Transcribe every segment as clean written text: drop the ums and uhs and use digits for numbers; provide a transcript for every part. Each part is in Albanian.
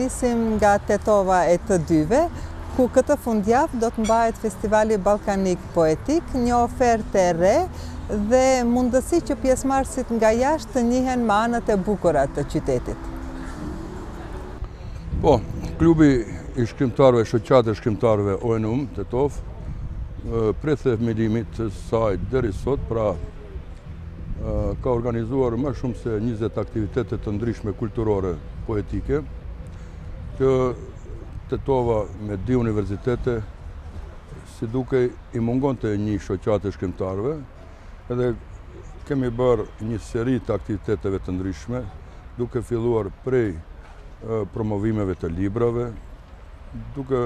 nisim nga Tetova e të dyve, ku këtë fundjavë do të mbahet Festivali Ballkanik Poetik, një ofertë e re dhe mundësi që pjesëmarrësit nga jashtë të njihen me anët e bukura të qytetit. Po, klubi i shkrimtarëve, shoqata e shkrimtarëve ONUM Tetov, prej themelimit të saj deri sot, pra ka organizuar më shumë se 20 aktivitete të ndryshme kulturore poetike, që Tetova me 2 universitete, si duke i mungonte një shoqate shkrimtarëve, edhe kemi bërë një seri të aktiviteteve të ndryshme, duke filluar prej promovimeve të librave, duke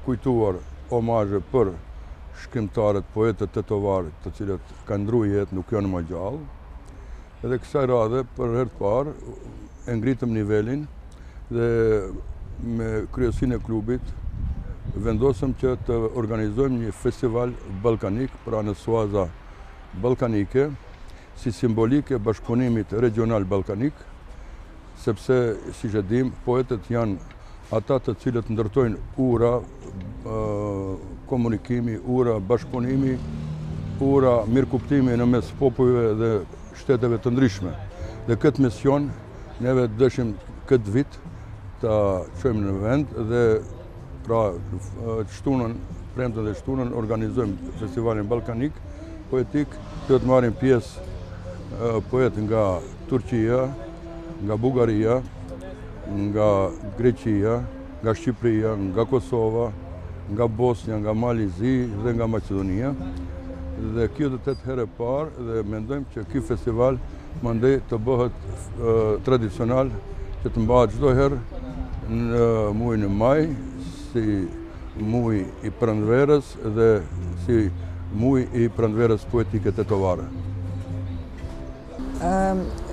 kujtuar omazhe për shkrimtarët, poetët tetovar, të cilët kanë ndruar jetë, nuk janë më gjallë. Edhe kësaj radhe, për herë të parë, e ngritëm nivelin dhe me kryesinë e klubit vendosëm që të organizojmë një festival ballkanik, pra në suaza ballkanike, si simbolik e bashkëpunimit regional ballkanik, sepse, si që dim, poetët janë ata të cilët ndërtojnë ura komunikimi, ura bashkëpunimi, ura mirëkuptimi në mes popujve dhe shteteve të ndryshme. Dhe këtë mision neve dëshim këtë vit ta çojmë në vend dhe pra shtunën, premten dhe shtunën organizojmë festivalin ballkanik poetik, do të marrin pjesë poet nga Turqia, nga Bugaria, nga Greqia, nga Shqipëria, nga Kosova, nga Bosnia, nga Malizi dhe nga Maqedonia. Dhe kjo do të jetë herë e parë dhe mendojmë që ky festival mandej të bëhet tradicional, që të mbahet çdo herë në muajin e maj, si muaj i pranverës dhe si muaj i pranverës poetike tetovare.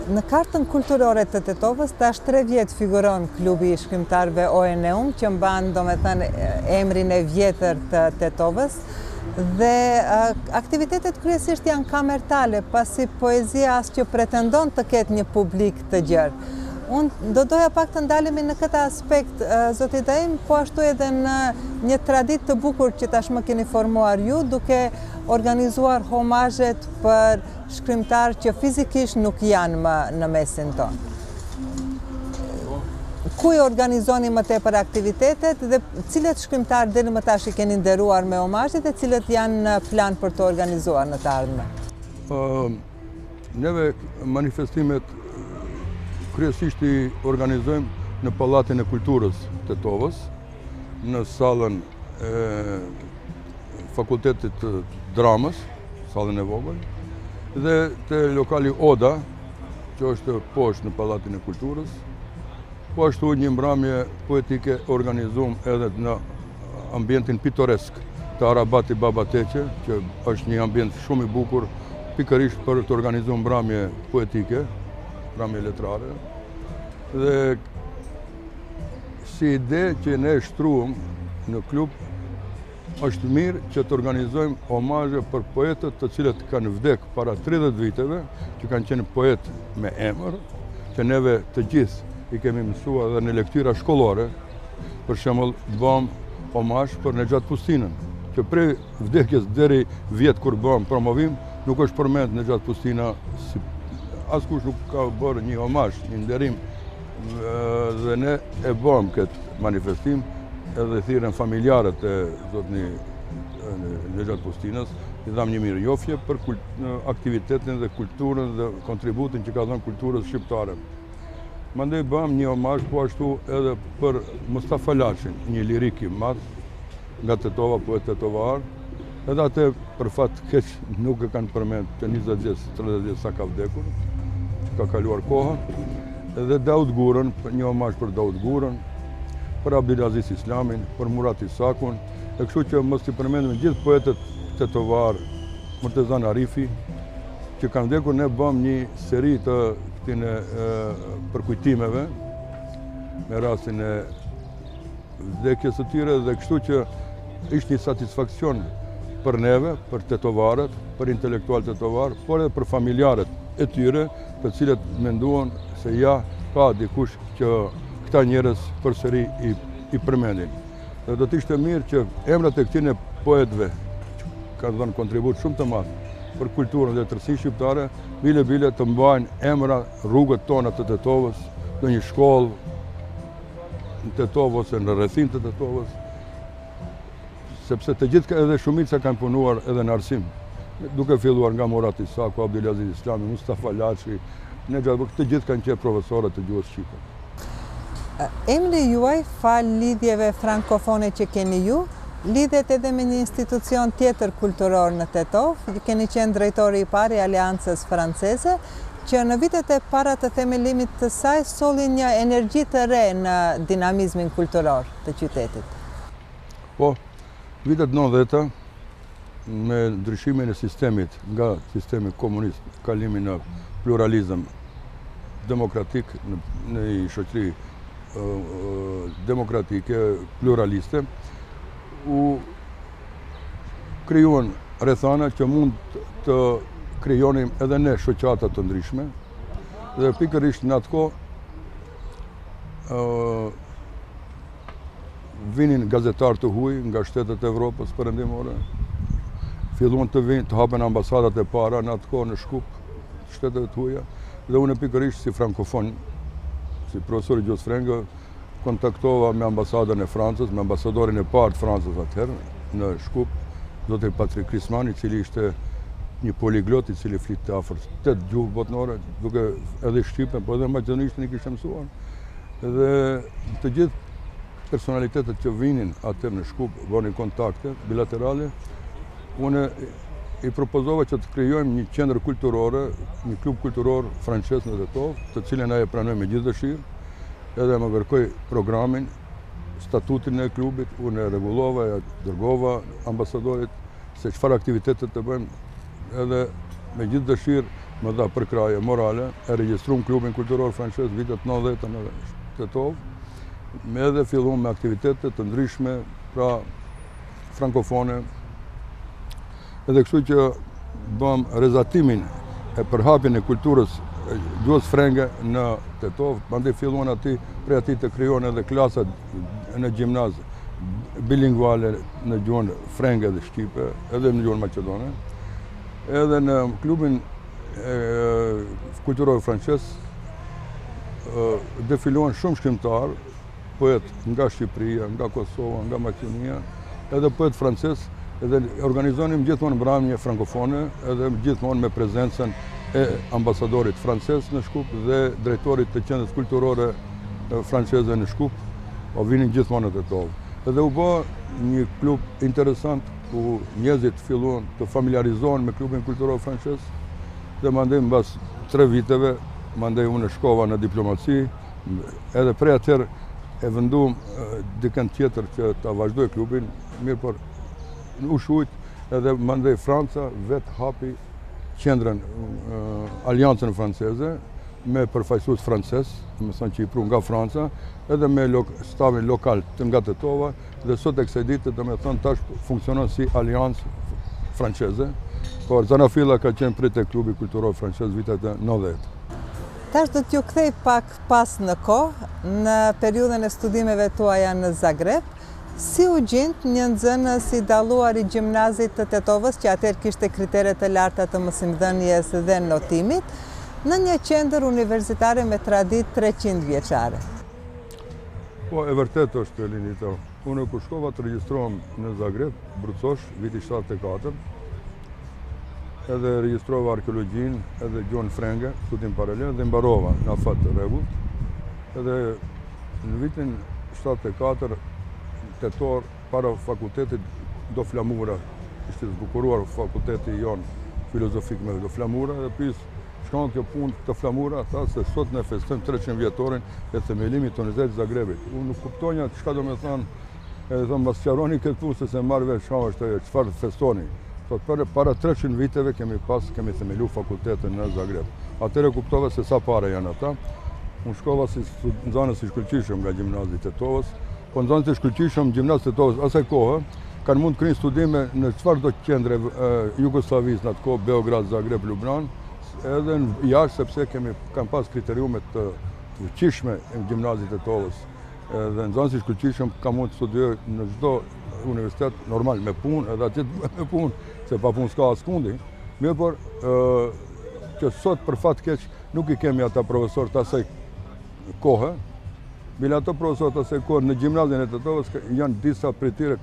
Në kartën kulturore të Tetovës, tash 3 vjet figuron klubi i shkrimtarëve ONUM, që mban domethënë emrin e vjetër të Tetovës, dhe aktivitetet kryesisht janë kamertale, pasi poezia as që pretendon të ketë një publik të gjerë. Unë do doja pak të ndalemi në këtë aspekt, zoti Daim, po ashtu edhe në një traditë të bukur që tashmë keni formuar ju, duke organizuar homazhet për shkrimtarë që fizikisht nuk janë më në mesin tonë. Ku i organizoni më tepër aktivitetet dhe cilët shkrimtarë deri më tash i keni nderuar me homazhet e cilët janë në plan për të organizuar në të ardhmen? Neve manifestimet kryesisht i organizojmë në Pallatin e Kulturës të Tetovës, në sallën e Fakultetit të Dramës, sallën e vogël, dhe te lokali Oda, që është poshtë në Pallatin e Kulturës. Po ashtu një mbrëmje poetike organizuam edhe në ambientin pitoresk të Arabati Babateqe, që është një ambient shumë i bukur, pikërisht për të organizuar mbrëmje poetike, mbrëmje letrare. Dhe si ide që ne shtruam në klub, është mirë që të organizojmë omazhe për poetët të cilët kanë vdekur para 30 viteve, që kanë qenë poet me emër, që neve të gjithë i kemi mësuar edhe në lektyra shkollore. Për shembull, bëm omazh për Nexhat Pustinën, që prej vdekjes deri vjet kur bëm promovim, nuk është përmend Nexhat Pustina, askush nuk ka bërë një omazh, një nderim, dhe ne e bëm këtë manifestim, edhe thirrën familjarët e zotni Nexhat Pustinës, i dham një mirënjohje për aktivitetin dhe kulturën dhe kontributin që ka dhënë kulturës shqiptare. Mandej bëm një omazh po ashtu edhe për Mustafa Laçin, një lirik i madh nga Tetova, poet tetovar, edhe atë për fat keq nuk e kanë përmend të 20 vjet, 30 vjet sa ka vdekur, që ka kaluar koha, edhe Daud Gurën, një omazh për Daud Gurën, për Abdulaziz Islamin, për Murat Isakun, e kështu që mos i përmendim gjithë poetët tetovar, Murtezan Arifi, që kanë vdekur. Ne bëm një seri të këtine përkujtimeve me rastin e vdekjes së tyre, dhe kështu që ishte një satisfakcion për neve, për tetovarët, për intelektual tetovar, por edhe për familjarët e tyre, të cilët menduan se ja, ka dikush që këta njerëz përsëri i përmendin. Dhe do të ishte mirë që emrat e këtyre poetëve që kanë dhënë kontribut shumë të madh për kulturën dhe tërësinë shqiptare, bile të mbajnë emra rrugët tona të Tetovës, në një shkollë në Tetovë ose në rrethin të Tetovës, sepse të gjithë edhe shumica kanë punuar edhe në arsim, duke filluar nga Murat Isaku, Abdulaziz Islami, Mustafa Laçi, të gjithë kanë qenë profesorët të gjuhës shqipe. Emri juaj, fal lidhjeve frankofone që keni ju, lidhet edhe me një institucion tjetër kulturor në Tetov, keni qenë drejtori i parë i Aleancës Franceze, që në vitet e para të themelimit të saj solli një energji të re në dinamizmin kulturor të qytetit. Po, vitet 90-ta, me ndryshimin e sistemit nga sistemi komunist, kalimin në pluralizëm demokratik në një shoqëri demokratike, pluraliste, u krijuan rrethana që mund të krijonim edhe ne shoqata të ndryshme, dhe pikërisht në atë kohë vinin gazetar të huaj nga shtetet e Evropës perëndimore, filluan të vinë të hapen ambasadat e para në atë kohë në Shkup, shtetet të huaja, dhe unë pikërisht si frankofon, si profesor i gjuhës frenge, kontaktova me ambasadën e Francës, me ambasadorin e parë të Francës atëherë në Shkup, zoti Patrik Krismani, i cili ishte një poliglot i cili flitte afër 8 gjuhë botnore, duke edhe shqipen, po edhe maqedonishtën i kishte mësuar. Dhe të gjithë personalitetet që vinin atëherë në Shkup, bënin kontakte bilaterale, unë i propozova që të krijojmë një qendër kulturore, një klub kulturor francez në Tetovë, të cilën ai e pranoi me gjithë dëshirë, edhe më kërkoi programin, statutin e klubit, unë e rregullova, e dërgova ambasadorit se çfarë aktivitete të bëjmë, edhe me gjithë dëshirë më dha përkraje morale, e regjistruam klubin kulturor francez vitet 90 në Tetovë, edhe filluam me aktivitete të ndryshme, pra frankofone, edhe kështu që bëm rezatimin e përhapjen e kulturës gjuhës frenge në Tetovë, mandej filluan prej atij të krijohen edhe klasat në gjimnaz bilingvale në gjuhën frenge dhe shqipe, edhe në gjuhën maqedone. Edhe në klubin kulturor francez defiluan shumë shkrimtar, poet nga Shqipëria, nga Kosova, nga Maqedonia, edhe poet francez, edhe organizonim gjithmonë mbrëmje frankofone, edhe gjithmonë me prezencën e ambasadorit francez në Shkup dhe drejtorit të qendrës kulturore franceze në Shkup, o vinin gjithmonë në Tetovë. Edhe u bë një klub interesant ku njerëzit filluan të familiarizohen me klubin kulturor francez, dhe mandej mbas 3 viteve, mandej unë shkova në diplomaci, edhe prej atëherë e venduam dikën tjetër që ta vazhdoj klubin, mirë por u shujt, edhe mandej Franca vetë hapi qendrën Aliancën Franceze me përfaqësues francez, do të thonë që i pru nga Franca, edhe me stavin lokal të nga Tetova, dhe sot e kësaj dite do të thonë tash funksionon si Aliancë Franceze, por zanafilla ka qenë prit e klubi kulturor francez vitet e 90. Tash do t'ju kthej pak pas në kohë, në periudhën e studimeve tuaja në Zagreb, si u gjend një nxënës i dalluar i gjimnazit të Tetovës, që atëherë kishte kriteret e larta të mësimdhënies dhe notimit, në një qendër universitare me traditë 300 vjeçare. Po, e vërtet është, Linita. Unë kur shkova të regjistrohem në Zagreb, Brucosh, viti 74, edhe regjistrova arkeologjin, edhe gjuhën frenge, studim paralel, dhe mbarova në afat të rregullt. Edhe në vitin 74, tetor, para fakultetit do Flamura, ishte zbukuruar fakulteti jonë filozofik me do Flamura, dhe pis shkon kjo punë të Flamura, tha se sot ne festojmë 300 vjetorin e themelimit të Universitetit Zagrebit. Unë nuk kuptonja çka do me thonë, edhe thonë mbas sqaroni këtë punë se marrë vesh çfarë festoni. Thot para 300 viteve kemi themelu fakultetin në Zagreb. Atëherë kuptova se sa para janë ata. Unë shkova si nxënës i shkëlqyeshëm nga gjimnazi i Tetovës, po nxënës i shkëlqyeshëm gjimnazi i Tetovës asaj kohë kanë mund të kryejnë studime në çfarëdo qendre Jugosllavisë në atë kohë, Beograd, Zagreb, Lubran, edhe në jashtë sepse kanë pas kriteriumet të fuqishme në gjimnazit e Tetovës. Dhe nxënësi i shkëlqyeshëm ka mund të studioj në çdo universitet normal me punë, edhe atje me punë, se pa punë s'ka askundi. Mirë por që sot për fat keq nuk i kemi ata profesor të asaj kohë. Bile ato profesor të asaj kohë në gjimnazin e Tetovës janë disa prej tyre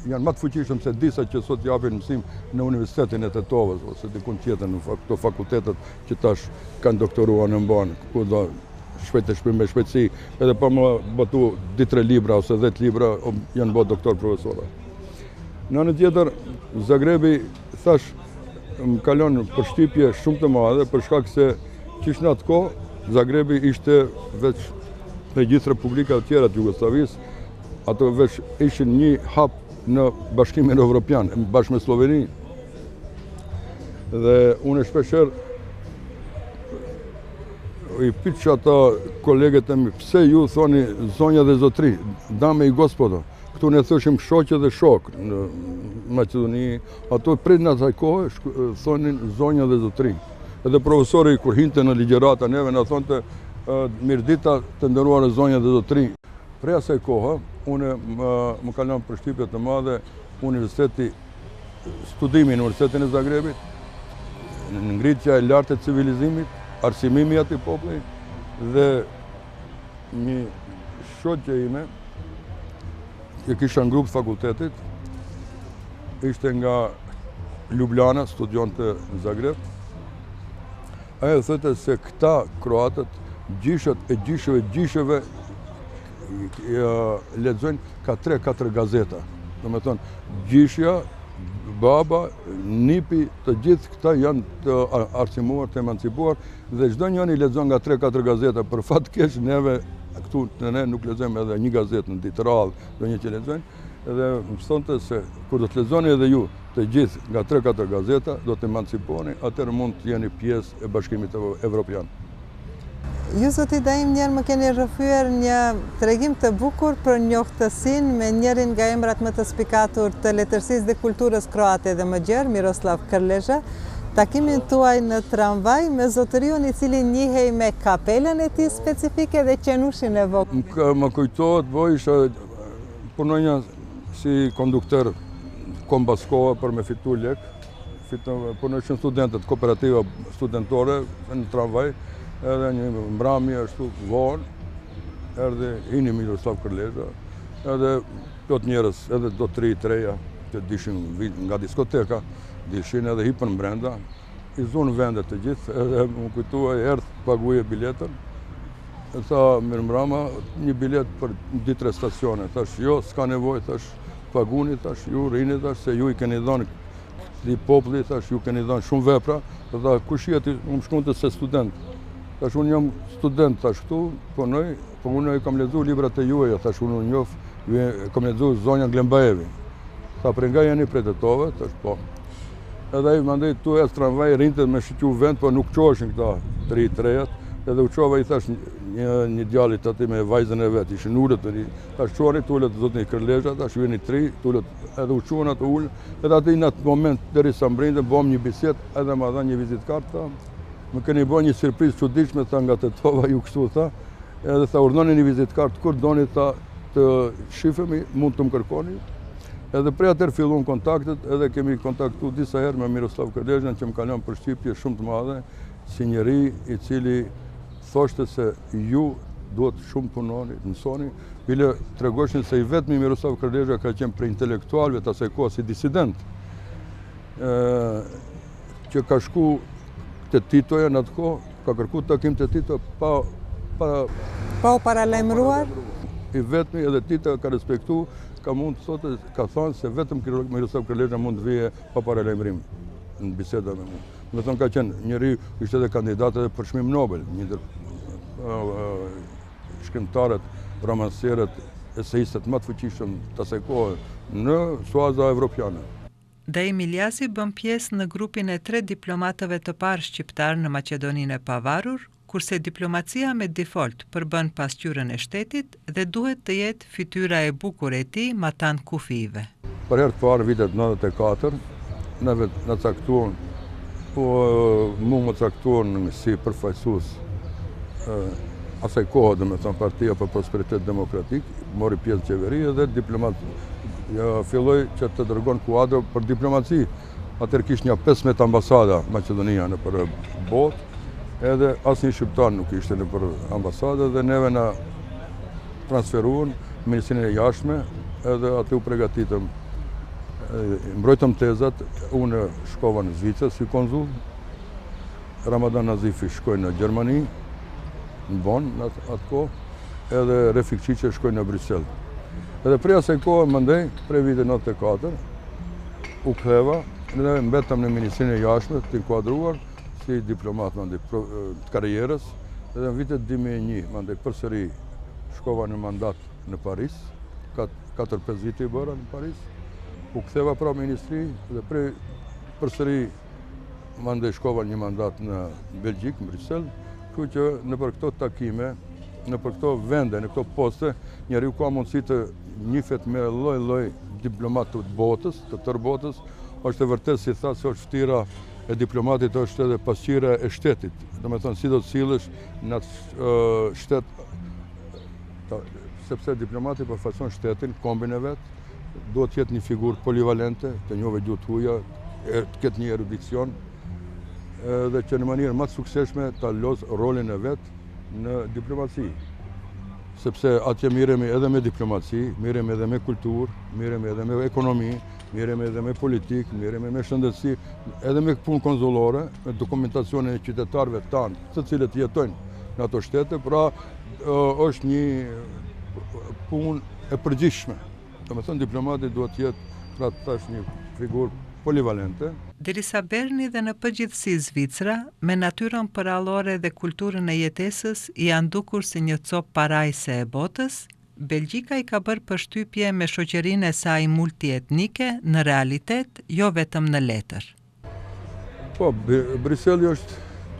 janë më të fuqishëm se disa që sot japin mësim në Universitetin e Tetovës ose diku tjetër në këto fakultetet që tash kanë doktoruar në mban, ku do me shpejtësi, edhe pa më botu 2-3 libra ose 10 libra janë bërë doktor profesora. Në anën tjetër, Zagrebi thash më kalon përshtypje shumë të madhe për shkak se qish në atë kohë Zagrebi ishte veç me gjithë republika të tjera të Jugosllavisë, ato veç ishin një hap në Bashkimin Evropian, bashkë me Sloveni. Dhe unë shpeshherë i pyet që ata kolegët e mi, pse ju thoni zonja dhe zotri, dame i gospodo. Këtu ne thoshim shoqë dhe shok në Maqedoni, ato prej në asaj kohë thonin zonja dhe zotri. Edhe profesori kur hinte në ligjërata neve na thonte mirëdita të nderuara zonja dhe zotri. Prej asaj kohë unë më kalon përshtypje të madhe studimi në Universitetin e Zagrebit, ngritja e lartë e civilizimit, arsimimi aty popullit dhe një shoqe ime që kisha në grup fakultetit, ishte nga Ljubljana, studionte në Zagreb. Ajo thotë se këta kroatët, gjishët e gjishëve lexojnë ka 3-4 gazeta. Domethënë gjishja, baba, nipi, të gjithë këta janë të arsimuar, të emancipuar dhe çdo njëri lexon nga 3-4 gazeta. Për fat keq neve këtu ne nuk lexojmë edhe një gazetë në ditë radhë, do një që lexojnë. Edhe më thonte se kur do të lexoni edhe ju të gjithë nga 3-4 gazeta, do të emanciponi, atëherë mund të jeni pjesë e Bashkimit Evropian. Ju zoti Daim njerë më keni rrëfyer një tregim të bukur për njohtësinë me njërin nga emrat më të spikatur të letërsisë dhe kulturës kroate dhe më gjerë, Miroslav Krleja, takimin tuaj në tramvaj me zotëriun i cili njihej me kapelën e tij specifike dhe qenushin e vogël. Më kujtohet, isha punonja si konduktor kombaskova për me fitu lek. Punojshin studentët, kooperativa studentore në tramvaj. Edhe një mbrëmje ashtu vonë, erdhi hini Miroslav Krleja, edhe plot njerëz, edhe do 3-3 që dishin nga diskoteka, dishin edhe hipën brenda, i zonë vendet të gjithë, edhe më kujtuaj erdhë paguje biletën, e tha mirëmbrëma, një bilet për 2-3 stacione, thash jo, s'ka nevojë, thash paguni, thash ju rini, thash se ju i keni dhënë këtij populli, thash ju keni dhënë shumë vepra, tha kush jeti, më shkonte se student. Thash unë jam student, thash këtu, punoj, po unë kam lexuar librat e juaja, thash unë njoh, kam lexuar zonja Glembajevi. Tha prej nga jeni prej Tetovës, thash po. Edhe ai mandej tu e tramvaj rinte me shiqu vend, po nuk qoheshin këta 3-3-at, edhe u çova i thash një djalit aty me vajzën e vet, ishin ulët, thash çoni tulet zotni Krleja, thash vini 3, tulet edhe u çuan atë ul, edhe aty në atë moment derisa mbrinte bëm një bisedë, edhe më dha një vizitkartë. Më keni bërë një surprizë çuditshme tha nga Tetova, ju kështu tha, edhe tha urdhoni një vizitkartë kur doni ta të shifemi, mund të më kërkoni. Edhe prej atëherë filluan kontaktet, edhe kemi kontaktuar disa herë me Miroslav Krlejan që më ka lënë përshtypje shumë të madhe, si njëri i cili thoshte se ju duhet shumë punoni, mësoni, bile tregoshin se i vetmi Miroslav Krleja ka qenë prej intelektualëve të asaj kohe si disident, që ka shku të Titoja në atë kohë, ka kërku takim të Tito pa u paralajmëruar. I vetmi edhe Tito ka respektu, ka thënë se vetëm Miroslav Krleja mund të vije pa paralajmërim në biseda me mua. Me thonë ka qenë njëri, ishte edhe kandidat edhe për çmim Nobel, një ndër shkrimtarët, romancierët, eseistët më të fuqishëm të asaj kohe në suaza evropiane. Daim Iljasi bën pjesë në grupin e 3 diplomatëve të parë shqiptar në Maqedoninë e Pavarur, kurse diplomacia me default përbën pasqyrën e shtetit dhe duhet të jetë fytyra e bukur e tij matan kufive. Për herë të parë vitet 94, neve na caktuan, mu më caktuan si përfaqësues asaj kohë, dhe me thënë Partia për Prosperitet Demokratik, mori pjesë qeveri dhe diplomat filloi që të dërgon kuadro për diplomaci. Atër kishte një 15 ambasada Maqedonia në për botë, edhe asnjë shqiptar nuk ishte në për ambasada dhe neve na transferuan Ministrinë e Jashtme, edhe aty u përgatitëm, mbrojtëm tezat, unë shkova në Zvicër si konzull, Ramadan Nazifi shkoj në Gjermani, në Bonn në atë kohë, edhe Refik Qiqe shkoj në Bryssel. Edhe prej asaj kohë mëndej, prej vitit 94, u ktheva dhe mbetëm në Ministrinë e Jashtme të inkuadruar si diplomat të karrierës, edhe në vitet 2001 mëndej përsëri shkova në mandat në Paris, 4-5 vite i bëra në Paris, u ktheva pra ministri dhe përsëri mandej shkova një mandat në Belgjik, në Bryssel, ku që në për këto takime, në për këto vende, në këto poste, njeriu ka mundësi të njihet me lloj-lloj diplomat të botës, të tërë botës, është e vërtet si tha se është fytyra e diplomatit është edhe pasqyra e shtetit. Domethënë si do të sillesh në atë shtet, sepse diplomati përfaqëson shtetin, kombin e vet, duhet të jetë një figurë polivalente, të njohë gjuhë tuaja, të ketë një erudicion, dhe që në mënyrë më të suksesshme ta lozë rolin e vet në diplomaci. Sepse atje miremi edhe me diplomaci, miremi edhe me kulturë, miremi edhe me ekonomi, miremi edhe me politikë, miremi me shëndetësi, edhe me punë konsullore, me dokumentacionin e qytetarëve tanë, të cilët jetojnë në ato shtete, pra është një punë e përgjithshme. Domethënë diplomati duhet të jetë pra tash një figurë polivalente. Derisa Berni dhe në përgjithësi Zvicra, me natyrën parallore dhe kulturën e jetesës janë dukur si një copë parajse e botës, Belgjika i ka bërë përshtypje me shoqërinë e saj multietnike në realitet, jo vetëm në letër. Po, Briseli është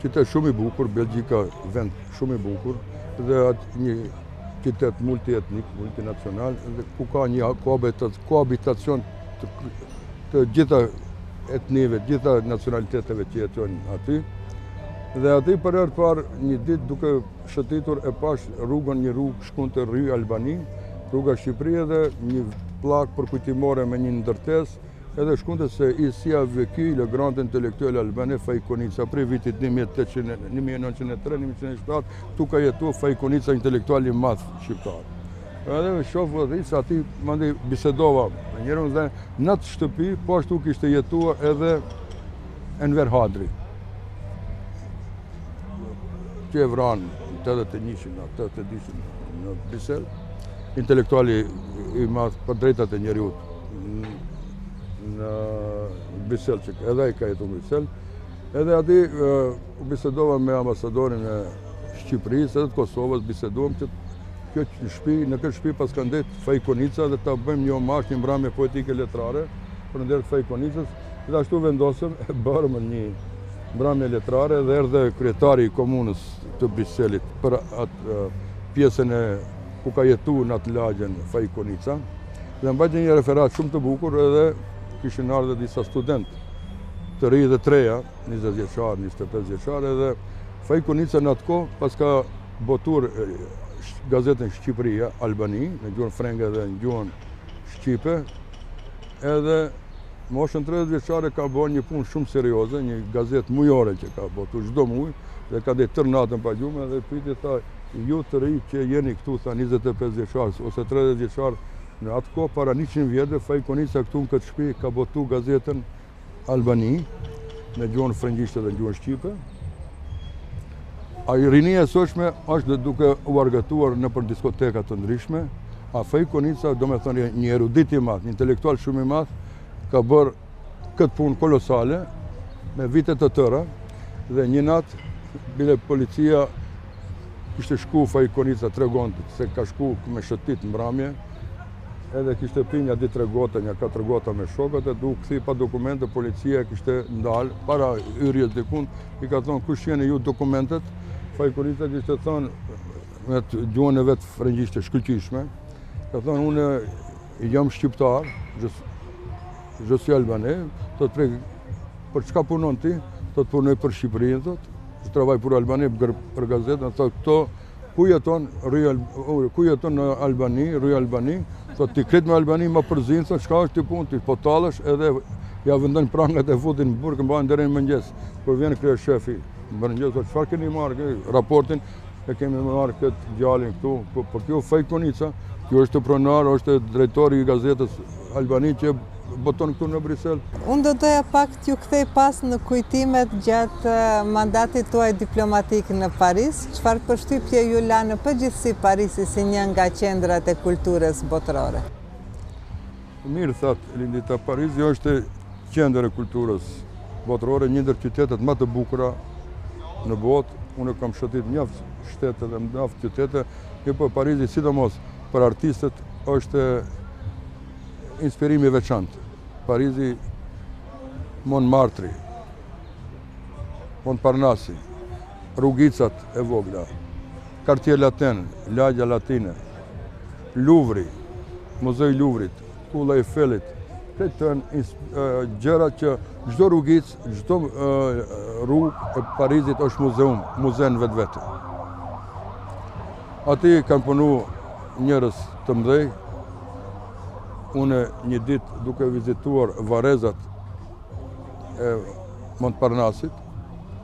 qytet shumë i bukur, Belgjika vend shumë i bukur, dhe atë një qytet multietnik, multinacional, dhe ku ka një kohabitacion të gjitha etnive, gjitha nacionaliteteve që jetojnë aty. Dhe aty për herë parë një ditë duke shëtitur e pash një rrugë shkonte rry Albani, rruga Shqipëri dhe një plak përkujtimore me një ndërtesë, edhe shkonte se Isia Veki, le grand intelektuel albané Fajkonica, prej vitit 1903-1907, tu ka jetuar Fajkonica, intelektuali i madh shqiptar. Edhe shoh se aty mandej bisedova me njërin dhe në atë shtëpi po ashtu kishte jetuar edhe Enver Hadri, që e vranë 81-82 në Brisel, intelektuali i madh për drejtat e njeriut në Brisel, që edhe ai ka jetuar në Brisel. Edhe aty u bisedova me ambasadorin e Shqipërisë edhe të Kosovës, biseduam që në këtë shtëpi pas ka ndetë Fajkonica dhe ta bëjmë një omazh, një mbrëmje poetike letrare për ndër Fajkonicës, dhe ashtu vendosëm e bërëm një mbrëmje letrare dhe erdhe kryetari i komunës të Briselit për atë pjesën e ku ka jetuar në atë lagjen Fajkonica. Dhe mbajtë një referat shumë të bukur edhe kishin ardhur disa studentë të ri dhe treja, 20 vjeçar, 25 vjeçar, edhe Fajkonica në atë kohë pas ka botur gazetën Shqipëria, Albani, në gjuhën frenge dhe në gjuhën shqipe, edhe moshën 30 vjeçare ka bërë një punë shumë serioze, një gazetë mujore që ka botur çdo muj, dhe ka dhe tërë natën pa gjumë, dhe pyeti tha, ju të ri që jeni këtu, tha 25 vjeçar ose 30 vjeçar, në atë kohë para 100 vjetëve, Fajkonica këtu në këtë shtëpi ka botur gazetën Albani, në gjuhën frëngjishte dhe në gjuhën shqipe. A rinia e sotshme është duke u argëtuar në për diskoteka të ndryshme, a Fajkonica, do me thënë një erudit i madh, një intelektual shumë i madh, ka bërë këtë punë kolosale, me vite të tëra, dhe një natë, bile policia kishte shku Fajkonica, tregonte se ka shku me shëtit mbrëmje, edhe kishte pi një 2-3 gota, një 4 gota me shokët, e duke kthi pa dokumente, policia kishte ndalë, para yrjes dikun, i ka thonë, kush jeni ju dokumentet? Fajkonica kishte thonë, me të gjuhën e vetë frëngjishte shkëlqyshme, ka thonë, unë jam shqiptar, je suis albanais, për çka punon ti? Të punoj për Shqipërinë, je travaille pour Albanie, për gazetën, këto ku jeton në Albani, rrugë Albani, thot ti kret me Albani më përzin, thot çka është ti punë, ti po tallesh edhe ja vendon prangat e futin në burg, mbajnë deri në mëngjes. Kur vjen kryeshefi, në mëngjes thot çfarë keni marrë raportin, e kemi marrë këtë djalin këtu, por kjo fake konica, kjo është pronar, është drejtori i gazetës Albani që boton këtu në Brisel. Unë do doja pak t'ju kthej pas në kujtimet gjatë mandatit tuaj diplomatik në Paris. Çfarë përshtypje ju la në përgjithësi Parisi si një nga qendrat e kulturës botërore? Mirë thatë, Lindita, Parisi është qendër e kulturës botërore, një ndër qytetet më të bukura në botë. Unë kam shëtit mjaft shtete dhe mjaft qytete, po Parisi sidomos për artistët është inspirimi veçantë. Parisi, Montmartre, Montparnassi, rrugicat e vogla, Quartier Latin, lagja latine, Louvri, Muzeu i Louvrit, Kulla e Eifellit, këto janë gjëra që çdo rrugicë, çdo rrugë e Parisit është muze në vetvete. Aty kanë punu njerëz të mëdhej. Unë një ditë duke vizituar varrezat e Montparnassit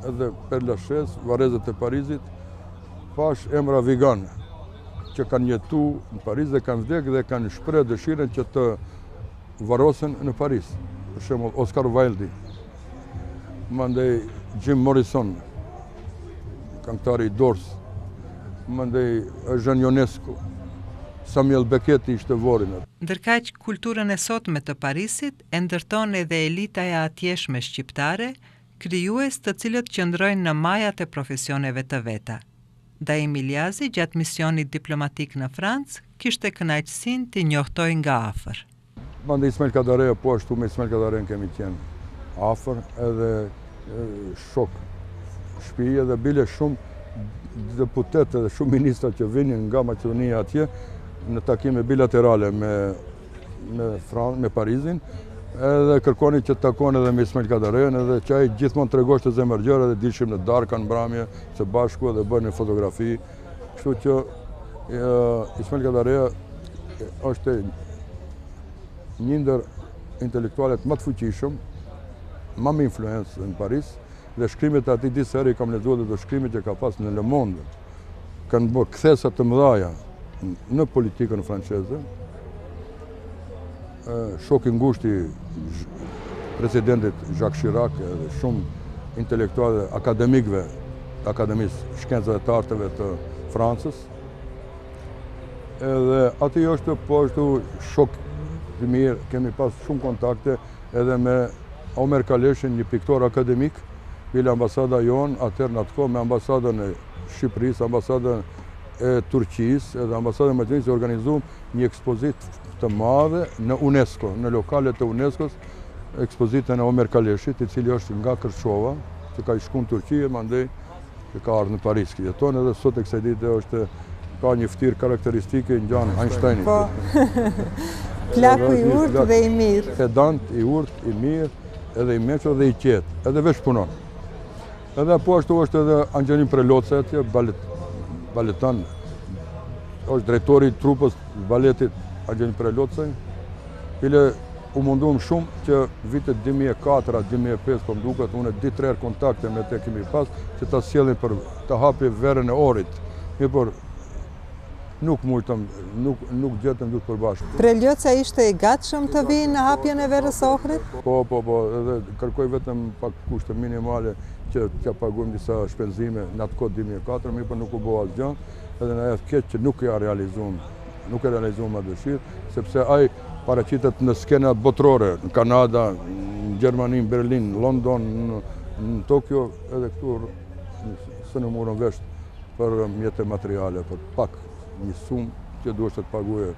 edhe Père Lachaise, varrezat e Parisit, pash emra vegan që kanë jetu në Paris dhe kanë vdekë dhe kanë shpreh dëshirën që të varrosen në Paris. Për shembull Oscar Wilde, mandej Jim Morrison, këngëtari i Doors, mandej Jean Ionescu, Samuel Beckett ishte vorin. Ndërkaq kulturën e sotme të Parisit e ndërton edhe elita e atjeshme shqiptare, krijues të cilët qëndrojnë në majat e profesioneve të veta. Daim Iliazi, gjatë misionit diplomatik në Francë, kishte kënaqësinë t'i njohtoj nga afër. Mandej Ismail Kadareja, po ashtu me Ismail Kadareja kemi qenë afër, edhe shok shtëpia dhe bile shumë deputetë dhe shumë ministra që vinin nga Maqedonia atje në takime bilaterale me Parisin, edhe kërkonin që të takon edhe me Ismail Kadarejan, edhe që ai gjithmonë tregosh të zemërgjër, edhe dilshim në darka në mbrëmje së bashku dhe bënin fotografi. Kështu që Ismail Kadareja është një ndër intelektualet më të fuqishëm, më me influencë në Paris, dhe shkrimet e atij disa herë kam lexuar dhe shkrimet që ka pas në Le Monde. Kanë bërë kthesa të mëdha në politikën franceze. Shoku i ngushtë i presidentit Jacques Chirac dhe shumë intelektualë akademikëve, akademisë shkencave të arteve të Francës. Edhe aty është po ashtu shok i mirë, kemi pas shumë kontakte edhe me Omer Kaleshin, një piktor akademik, bile ambasada jonë, atëherë në atë kohë me ambasadën e Shqipërisë, ambasadën e Turqisë edhe ambasadën e Maqedonisë organizuam një ekspozitë të madhe në UNESCO, në lokalet e UNESCO-s, ekspozitën e Omer Kaleshit, i cili është nga Kërçova, që ka shkuar në Turqi e mandej që ka ardhur në Paris. Jeton edhe sot e kësaj dite ka një ftyrë karakteristike ngjan Einsteinit. Po. Plaku i urtë dhe i mirë. Pedant, i urtë, i mirë, edhe i mequr dhe i qetë, edhe veç punon. Edhe po ashtu është edhe Angelin Preloca atje, baletan, është drejtori i trupës baletit Angelin Preloca. Bile u munduam shumë që vitet 2004-2005 po mduket, unë di 3 herë kontakte me te kemi pas, që ta sjellin për të hapi verën e orit. Por nuk mujtëm, nuk gjetëm duke përbashkë. Preloca ishte i gatshëm të vijë në hapjen e verës së ohrit? Po, edhe kërkoj vetëm pak kushte minimale që t'ja paguajmë disa shpenzime në atë kohë 2004, por nuk u bë asgjë, edhe na është keq që nuk e realizuam atë dëshirë, sepse ai paraqitet në skena botërore, në Kanada, në Gjermani, në Berlin, në London, në Tokyo, edhe këtu së në morën vesh për mjete materiale, për pak një sumë që duhet të paguajë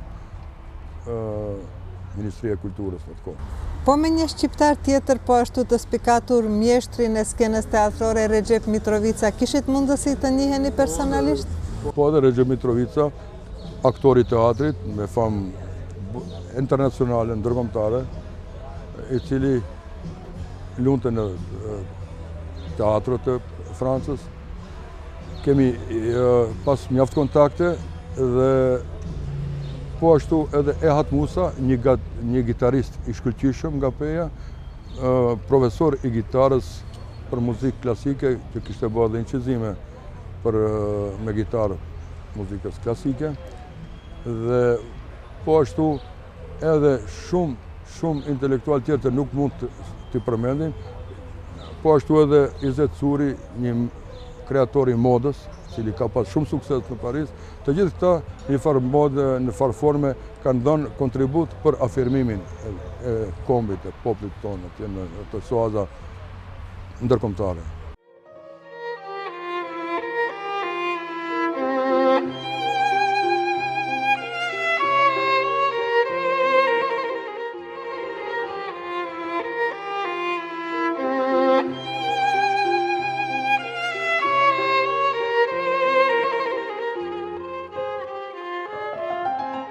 Ministria e Kulturës në atë kohë. Po me një shqiptar tjetër po ashtu të spikatur mjeshtrin e skenës teatrore Recep Mitrovica, kishit mundësi të njiheni personalisht? Po edhe Recep Mitrovica, aktori teatrit me famë internacionale, ndërkombëtare, i cili lunte në teatrët e Francës, kemi pas mjaft kontakte dhe po ashtu edhe Ehat Musa, një gitarist i shkëlqyshëm nga Peja, profesor i gitarës për muzikë klasike, që kishte bërë dhe incizime me gitarë muzikës klasike, dhe po ashtu edhe shumë intelektual tjerë të nuk mund të përmendim, po ashtu edhe Izet Curi, një kreator i modës, cili ka pas shumë sukses në Paris. Të gjithë këta një farë modë, në farë forme, kanë dhënë kontribut për afirmimin e kombit, e poplit tonë, në të soaza ndërkombëtare.